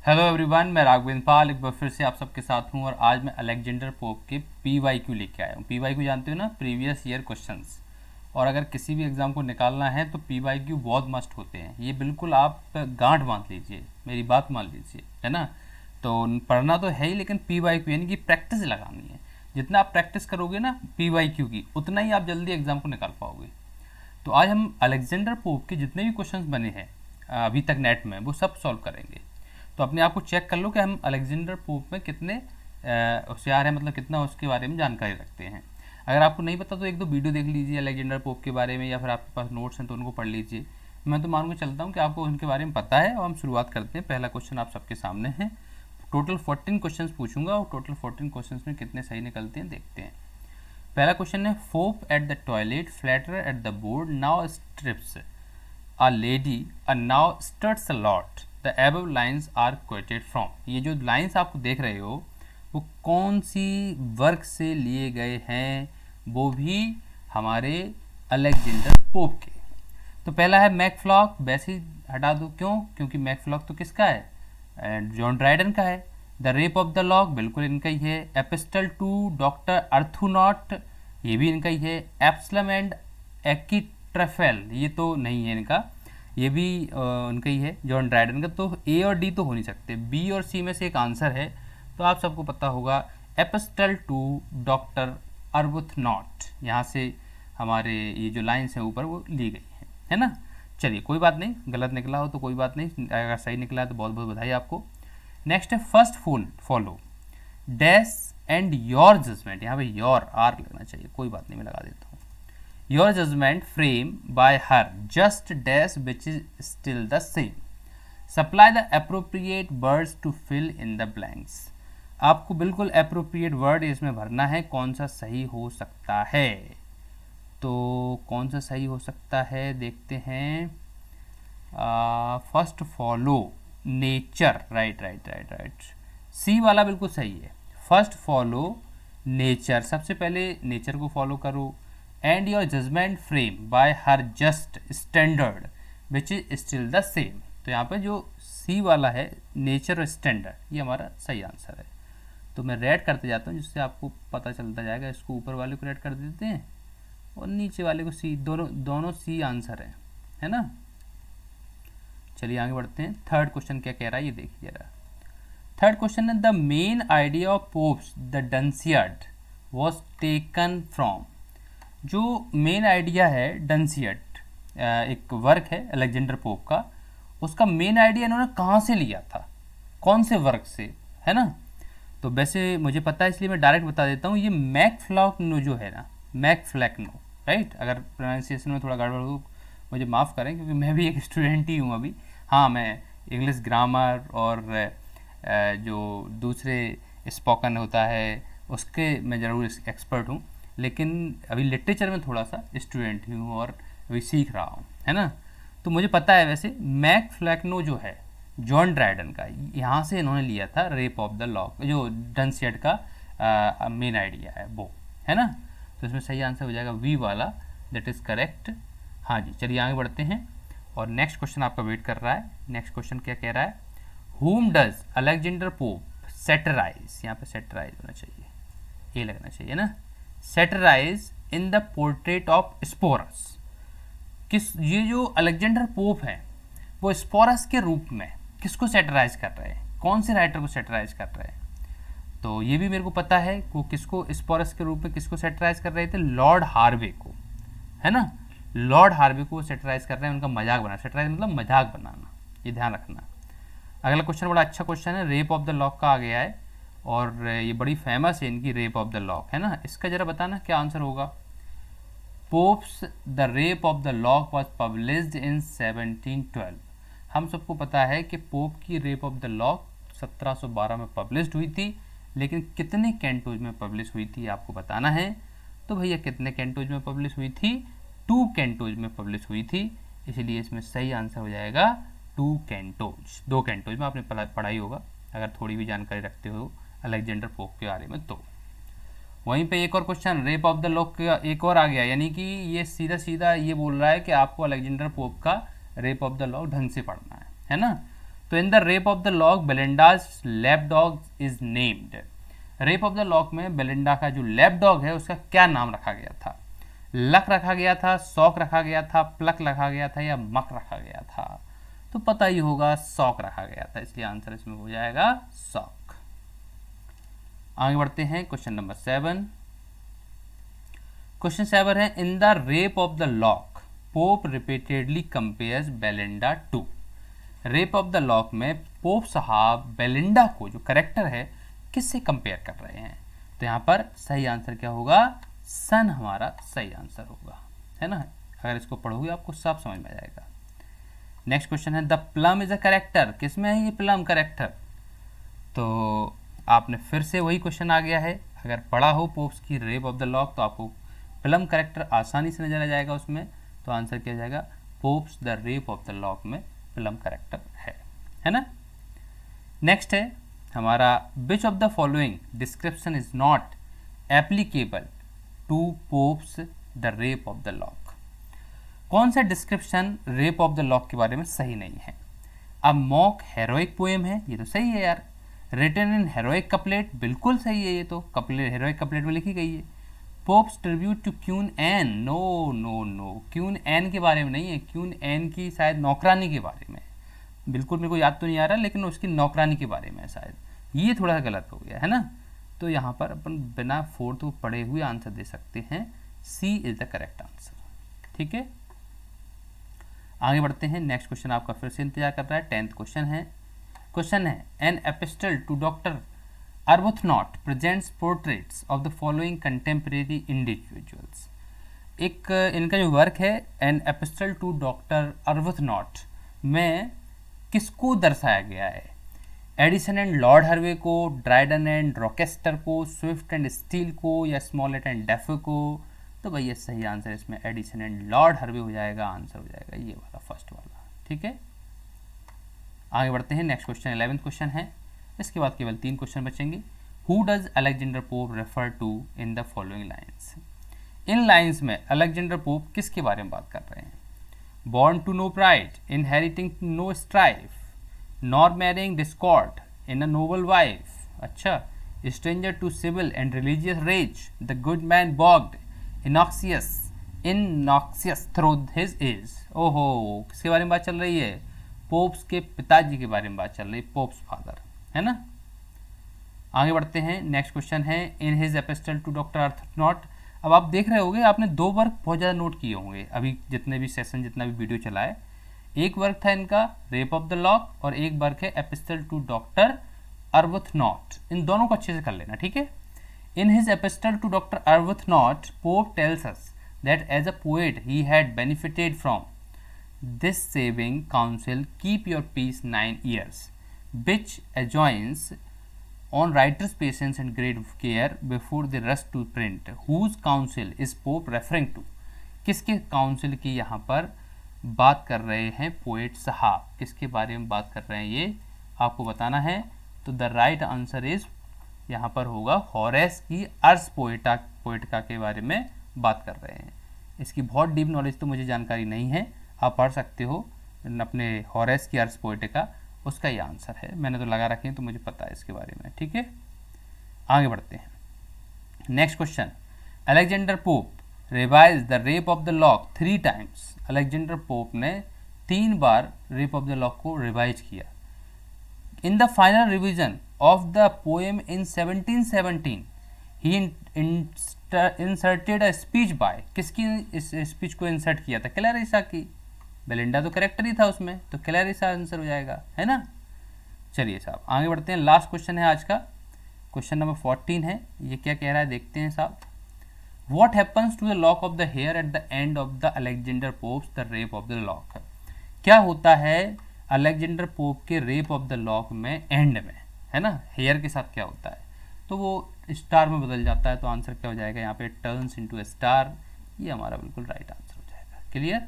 Hello everyone, मैं राघवेंद्र पाल एक बार फिर से आप सबके साथ हूं और आज मैं अलेक्जेंडर पोप के पीवाईक्यू लेके आया हूं। पीवाईक्यू जानते हो ना, प्रीवियस ईयर क्वेश्चंस। और अगर किसी भी एग्जाम को निकालना है तो पीवाईक्यू बहुत मस्ट होते हैं। ये बिल्कुल आप गांठ बांध लीजिए, मेरी बात मान लीजिए, है ना। तो पढ़ना तो है ही, लेकिन पीवाईक्यू यानी कि प्रैक्टिस लगानी है। जितना आप प्रैक्टिस करोगे ना पीवाईक्यू की, उतना ही आप जल्दी एग्जाम को निकाल पाओगे। तो आज हम अलेक्जेंडर पोप के जितने भी क्वेश्चंस बने हैं अभी तक नेट में, वो सब सॉल्व करेंगे। तो अपने आप को चेक कर लो कि हम अलेक्जेंडर पोप में कितने होशियार हैं, मतलब कितना उसके बारे में जानकारी रखते हैं। अगर आपको नहीं पता तो एक दो वीडियो देख लीजिए अलेक्जेंडर पोप के बारे में, या फिर आपके पास नोट्स हैं तो उनको पढ़ लीजिए। मैं तो मान के चलता हूँ कि आपको उनके बारे में पता है। और हम शुरुआत करते हैं। पहला क्वेश्चन आप सबके सामने है। टोटल 14 क्वेश्चन पूछूंगा और टोटल 14 क्वेश्चन में कितने सही निकलते हैं देखते हैं। पहला क्वेश्चन है, fop at the toilet, flatter at the board, now strips a lady, a now struts a lot, the above lines are quoted from. ये जो लाइन्स आपको देख रहे हो वो कौन सी वर्क से लिए गए हैं, वो भी हमारे अलेक्जेंडर पोप के। तो पहला है मैकफ्लॉक, वैसे ही हटा दो, क्यों? क्योंकि मैकफ्लॉक तो किसका है? जॉन ड्राइडन का है। The Rape of the lock बिल्कुल इनका ही है। एपिस्टल टू डॉक्टर अर्थुनॉट, ये भी इनका ही है। एप्सलम एंड एक्कीट्रफेल, ये तो नहीं है इनका, ये भी उनका ही है, जॉन ड्राइडन का। तो ए और डी तो हो नहीं सकते, बी और सी में से एक आंसर है। तो आप सबको पता होगा एपिस्टल टू डॉक्टर अर्थुनॉट, यहाँ से हमारे ये जो लाइन्स हैं ऊपर वो ली गई हैं, है ना। चलिए कोई बात नहीं, गलत निकला हो तो कोई बात नहीं, अगर सही निकला है तो बहुत बहुत बधाई आपको। नेक्स्ट है, first follow dash and your judgement, यहाँ पे योर आर लगना चाहिए, कोई बात नहीं मैं लगा देता हूँ। Your judgement frame by her just dash which is still the same, supply the appropriate words to fill in the blanks. आपको बिल्कुल अप्रोप्रिएट वर्ड इसमें भरना है, कौन सा सही हो सकता है। तो कौन सा सही हो सकता है देखते हैं। First follow nature, right. C वाला बिल्कुल सही है। फर्स्ट फॉलो नेचर, सबसे पहले नेचर को फॉलो करो। And your judgement frame by her just standard which is still the same. तो यहाँ पे जो सी वाला है नेचर और स्टैंडर्ड, ये हमारा सही आंसर है। तो मैं रेड करते जाता हूँ जिससे आपको पता चलता जाएगा। इसको ऊपर वाले को रेड कर देते हैं और नीचे वाले को सी, दोनों सी आंसर है ना। चलिए आगे बढ़ते हैं। थर्ड क्वेश्चन क्या कह रहा है ये देखिए जरा। थर्ड क्वेश्चन है, the main idea of Pope's the Dunciad was taken from. जो मेन आइडिया है डंसियड, एक वर्क है अलेक्जेंडर पोप का, उसका मेन आइडिया इन्होंने कहाँ से लिया था, कौन से वर्क से, है ना। तो वैसे मुझे पता है इसलिए मैं डायरेक्ट बता देता हूँ। ये मैकफ्लैक्नो जो है ना, मैकफ्लैक्नो, राइट। अगर प्रोनाउंसिएशन में थोड़ा गड़बड़ हो मुझे माफ़ करें, क्योंकि मैं भी एक स्टूडेंट ही हूँ अभी। हाँ, मैं इंग्लिश ग्रामर और जो दूसरे स्पोकन होता है उसके मैं ज़रूर एक्सपर्ट हूँ, लेकिन अभी लिटरेचर में थोड़ा सा स्टूडेंट ही हूँ और अभी सीख रहा हूँ, है ना। तो मुझे पता है वैसे मैकफ्लैक्नो जो है जॉन ड्राइडन का, यहाँ से इन्होंने लिया था रेप ऑफ द लॉक, जो डंसियड का मेन आइडिया है वो, है ना। तो इसमें सही आंसर हो जाएगा वी वाला, दैट इज़ करेक्ट। हाँ जी, चलिए आगे बढ़ते हैं और नेक्स्ट क्वेश्चन आपका वेट कर रहा है। नेक्स्ट क्वेश्चन क्या कह रहा है, whom does Alexander pope satirise, यहाँ पे सैटराइज होना चाहिए, ये लगना चाहिए ना, satirise in the portrait of sporous. किस, ये जो अलेक्जेंडर पोप है वो स्पोरस के रूप में किसको सैटराइज कर रहे हैं, कौन से राइटर को सैटराइज कर रहे हैं। तो ये भी मेरे को पता है वो किसको स्पोरस के रूप में किसको सैटराइज कर रहे थे, लॉर्ड हार्वे को, है ना। लॉर्ड हार्वे को सैटराइज कर रहे हैं, उनका मजाक बना, सैटराइज मतलब मजाक बनाना, ये ध्यान रखना। अगला क्वेश्चन बड़ा अच्छा क्वेश्चन है, रेप ऑफ द लॉक का आ गया है और ये बड़ी फेमस है इनकी रेप ऑफ द लॉक, है ना। इसका जरा बताना क्या आंसर होगा। Pops the Rape of the lock was published in 1712। हम सबको पता है कि पोप की रेप ऑफ द लॉक 1712 में पब्लिश्ड हुई थी, लेकिन कितने कैंटोज में पब्लिश हुई थी आपको बताना है। तो भैया कितने कैंटोज में पब्लिश हुई थी, 2 कैंटोज में पब्लिश हुई थी, इसलिए इसमें सही आंसर हो जाएगा 2 कैंटोज। 2 कैंटोज में आपने पढ़ाई होगा अगर थोड़ी भी जानकारी रखते हो अलेक्जेंडर पोप के बारे में। तो वहीं पे एक और question rape of the lock का एक और आ गया, यानी कि ये सीधा सीधा ये बोल रहा है कि आपको अलेक्जेंडर पोप का रेप ऑफ द लॉक ढंग से पढ़ना है ना। तो in the Rape of the Lock Belinda's lap dog is named. Rape of the Lock में बेलिंडा का जो लैप डॉग है उसका क्या नाम रखा गया था? लक रखा गया था, सॉक रखा गया था, प्लक रखा गया था या मक रखा गया था? तो पता ही होगा, सॉक रखा गया था, इसलिए आंसर इसमें हो जाएगा सॉक। आगे बढ़ते हैं क्वेश्चन नंबर 7। क्वेश्चन 7 है in the Rape of the Lock Pope repeatedly compares Belinda to. Rape of the Lock में पोप साहब बेलिंडा को, जो करेक्टर है, किससे कंपेयर कर रहे हैं? तो यहाँ पर सही आंसर क्या होगा? सन हमारा सही आंसर होगा, है ना। अगर इसको पढ़ोगे आपको सब समझ में आ जाएगा। नेक्स्ट क्वेश्चन है the plum is a character. किसमें है ये प्लम करेक्टर? तो आपने फिर से वही क्वेश्चन आ गया है। अगर पढ़ा हो पोप्स की रेप ऑफ द लॉक तो आपको प्लम करेक्टर आसानी से नजर आ जाएगा उसमें। तो आंसर क्या जाएगा? Pope's the Rape of the Lock में प्लम करेक्टर है ना। नेक्स्ट है हमारा which of the following description is not applicable to Pope's the Rape of the Lock. कौन सा description Rape of the Lock के बारे में सही नहीं है? अब मॉक हेरोइक पोएम है, ये तो सही है यार। रिटन इन हेरोइक कपलेट, बिल्कुल सही है, ये तो कपलेट हेरोइक कपलेट में लिखी गई है। Pope's tribute to Queen Anne, no no no, Queen Anne के बारे में नहीं है, क्वीन एन की शायद नौकरानी के बारे में, बिल्कुल मेरे को याद तो नहीं आ रहा, लेकिन उसकी नौकरानी के बारे में है शायद। ये थोड़ा सा गलत हो गया है ना। तो यहाँ पर अपन बिना फोर्थ को पढ़े हुए आंसर दे सकते हैं, सी इज द करेक्ट आंसर। ठीक है, आगे बढ़ते हैं। नेक्स्ट क्वेश्चन आपका फिर से इंतजार कर रहा है। 10th क्वेश्चन है an epistle to doctor Arbuthnot presents portraits of the following contemporary individuals. एक इनका जो वर्क है an epistle to doctor Arbuthnot में किसको दर्शाया गया है? एडिसन एंड लॉर्ड हार्वे को, ड्राइडन एंड रॉकेस्टर को, स्विफ्ट एंड स्टील को या स्मॉलेट एंड डेफे को? तो भाई ये सही आंसर इसमें एडिसन एंड लॉर्ड हार्वे हो जाएगा, आंसर हो जाएगा ये वाला फर्स्ट वाला। ठीक है, आगे बढ़ते हैं। नेक्स्ट क्वेश्चन 11th क्वेश्चन है, इसके बाद केवल 3 क्वेश्चन बचेंगे। Who does Alexander Pope refer to in the following lines. इन लाइन्स में अलेक्जेंडर पोप किसके बारे में बात कर रहे हैं? Born to no pride, inheriting no strife, nor marrying discord, in a noble wife, अच्छा, stranger to civil and religious rage, the good man bogged innoxious through his age. ओहो, किसके बारे में बात चल रही है? पोप्स के पिताजी के बारे में बात चल रही है, पोप्स फादर, है ना। आगे बढ़ते हैं। नेक्स्ट क्वेश्चन है in his epistle to doctor Arbuthnot. अब आप देख रहे होंगे, आपने 2 वर्क बहुत ज़्यादा नोट किए होंगे अभी जितने भी सेशन, जितना भी वीडियो चला है। एक वर्क था इनका रेप ऑफ द लॉक और एक वर्क है एपिस्टल टू डॉक्टर अर्बुथनॉट। इन दोनों को अच्छे से कर लेना, ठीक है। In his epistle to Dr. Arbuthnot, Pope tells us that as a poet he had benefited from this saving counsel, keep your peace 9 years, which adjoins on writer's patience and great care before they rush to print. Whose counsel is Pope referring to? किसके council की यहाँ पर बात कर रहे हैं poet साहब? किसके बारे में बात कर रहे हैं ये आपको बताना है। तो द राइट आंसर इज यहाँ पर होगा हॉरेस की अर्स पोएटिका के बारे में बात कर रहे हैं। इसकी बहुत डीप नॉलेज तो मुझे जानकारी नहीं है, आप पढ़ सकते हो अपने हॉरेस की अर्स पोएटिका, उसका ये आंसर है। मैंने तो लगा रखे हैं तो मुझे पता है इसके बारे में। ठीक है, आगे बढ़ते हैं। Next question, Alexander pope revise the Rape of the lock 3 times. Alexander pope ने 3 बार रेप ऑफ द लॉक को रिवाइज किया। In the final revision of the poem in 1717 he inserted a speech by, किसकी इस speech को insert किया था? Clarissa की। Belinda तो करेक्टर ही था उसमें, तो क्लैरिसा आंसर हो जाएगा, है ना। चलिए साहब आगे बढ़ते हैं। लास्ट क्वेश्चन है आज का, क्वेश्चन नंबर 14 है। ये क्या कह रहा है देखते हैं साहब। What happens to the lock of the hair at the end of the Alexander Pope's the Rape of the Lock. क्या होता है अलेक्जेंडर पोप के रेप ऑफ द लॉक में एंड में, है ना, हेयर के साथ क्या होता है? तो वो स्टार में बदल जाता है। तो आंसर क्या हो जाएगा यहाँ पे? टर्न्स इनटू ए स्टार। ये हमारा बिल्कुल राइट आंसर हो जाएगा। क्लियर?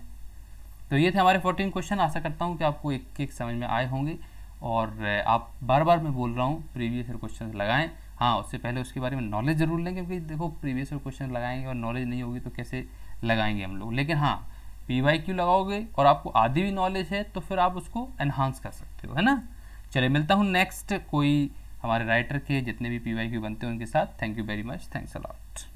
तो ये थे हमारे 14 क्वेश्चन। आशा करता हूँ कि आपको एक एक समझ में आए होंगे और आप बार बार मैं बोल रहा हूँ प्रीवियस ईयर क्वेश्चन लगाएं। हाँ, उससे पहले उसके बारे में नॉलेज जरूर लें, क्योंकि देखो प्रीवियस ईयर क्वेश्चन लगाएंगे और नॉलेज नहीं होगी तो कैसे लगाएंगे हम लोग। लेकिन हाँ, PYQ लगाओगे और आपको आधी भी नॉलेज है तो फिर आप उसको एनहांस कर सकते हो, है ना। चलिए मिलता हूँ नेक्स्ट कोई हमारे राइटर के जितने भी PYQ बनते हैं उनके साथ। Thank you very much, thanks a lot.